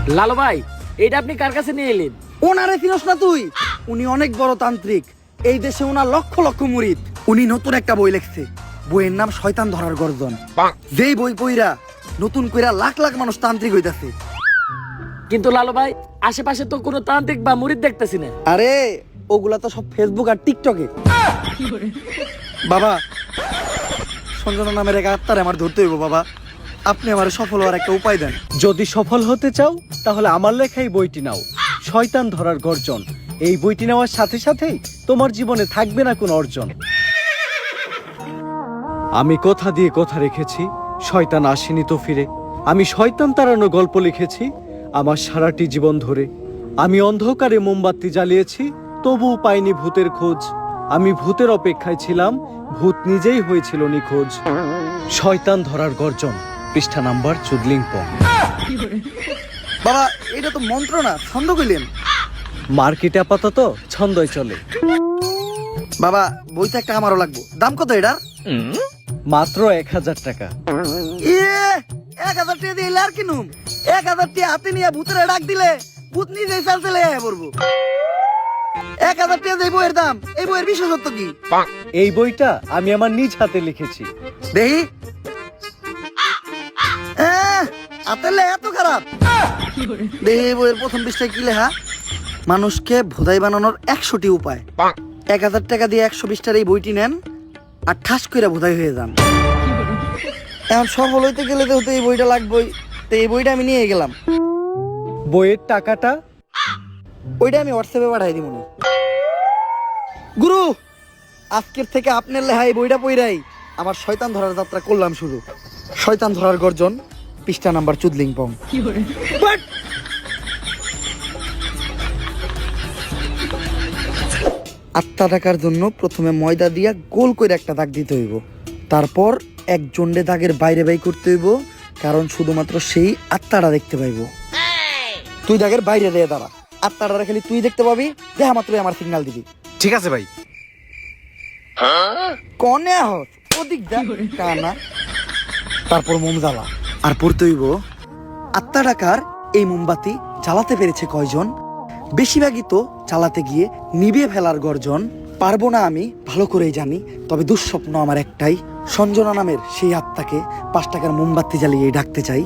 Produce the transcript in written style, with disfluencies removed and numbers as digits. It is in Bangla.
লালু ভাই, এটা আপনি কার কাছে নিয়ে এলেন? ওনারে চিনস না তুই? উনি অনেক বড় তান্ত্রিক, এই দেশে ওনার লক্ষ লক্ষ মুরিদ। উনি নতুন একটা বই লিখছে, বইয়ের নাম শয়তান ধরার গর্জন। যেই বই পইরা নতুন কইরা লাখ লাখ মানুষ তান্ত্রিক হইতাছে। কিন্তু লালু ভাই, আশেপাশে তো কোনো তান্ত্রিক বা মুরিদ দেখতেছি না। আরে ওগুলা তো সব ফেসবুক আর টিকটকে। বাবা, সঞ্জনা নামের এক আত্মারে আমার ধরতে হইব বাবা, আপনি আমার সফল হওয়ার একটা উপায় দেন। যদি সফল হতে চাও তাহলে আমার লেখা এই বইটি নাও, শয়তান ধরার গর্জন। এই বইটি নেওয়ার সাথে সাথেই তোমার জীবনে থাকবে না কোনো অর্জন। আমি কথা দিয়ে কথা রেখেছি, শয়তান আসেনি তো ফিরে। আমি শয়তান তাড়ানো গল্প লিখেছি আমার সারাটি জীবন ধরে। আমি অন্ধকারে মোমবাতি জ্বালিয়েছি, তবুও পাইনি ভূতের খোঁজ। আমি ভূতের অপেক্ষায় ছিলাম, ভূত নিজেই হয়েছিল নিখোঁজ। শয়তান ধরার গর্জন, পৃষ্ঠা নাম্বার চুদলিংপং। বাবা, এটা তো মন্ত্র না, ছন্দ কইলেন। মার্কেটে আপাতত ছন্দই চলে। বাবা, বইটা একটা আমারও লাগবো, দাম কত এটার? মাত্র 1000 টাকা। 1000 টাকা দিলে আর কিনুম? 1000 টাকা হাতে নিয়ে ভূতের ডাক দিলে ভূত নিজেই চালচেলে পড়বো। 1000 টাকা দিয়ে বইয়ের দাম, এই বইয়ের বিশেষত্ব কি? এই বইটা আমি আমার নিজ হাতে লিখেছি। দেখি, হাতের লেখা এত খারাপ? দেখি বইয়ের প্রথম পৃষ্ঠায় কি লেখা? মানুষকে ভোদাই বানানোর 100টি উপায়। 1000 টাকা দিয়ে 120 টার এই বইটি নেন আর ঠাস কইরা ভোদাই হয়ে যান। এখন সফল হইতে গেলে তো এই বইটা লাগবেই, তো এই বইটা আমি নিয়ে গেলাম। বইয়ের টাকাটা? ওইটা আমি হোয়াটসঅ্যাপে পাঠাই দিব। গুরু, আজকের থেকে আপনার লেখা এই বইটা পইরাই আমার শয়তান ধরার যাত্রা করলাম শুরু। শয়তান ধরার গর্জন, পৃষ্ঠা নাম্বার চুদলিংপং। আত্মা ডাকার জন্য প্রথমে ময়দা দিয়া গোল করে একটা দাগ দিতে হইব, তারপর এক জন্ডে দাগের বাইরে বাই করতে হইব, কারণ শুধুমাত্র সেই আত্মাটা দেখতে পাইব। তুই দাগের বাইরে দিয়ে দাঁড়া, আত্মাটা খালি তুই দেখতে পাবি, দেখা মাত্রই আমার সিগন্যাল দিবি। ঠিক আছে ভাই। কনে হস ওদিক যা কানা। তারপর মোম জ্বালা আর পড়তে হইব, আত্মা ডাকার এই মোমবাতি জ্বালাতে পেরেছে কয়জন? বেশিরভাগই তো চালাতে গিয়ে নিভে ফেলার গর্জন। পারবো না আমি ভালো করেই জানি, তবে দুঃস্বপ্ন আমার একটাই, সঞ্জনা নামের সেই আত্মাকে 5 টাকার মোমবাতি জ্বালিয়ে ডাকতে চাই।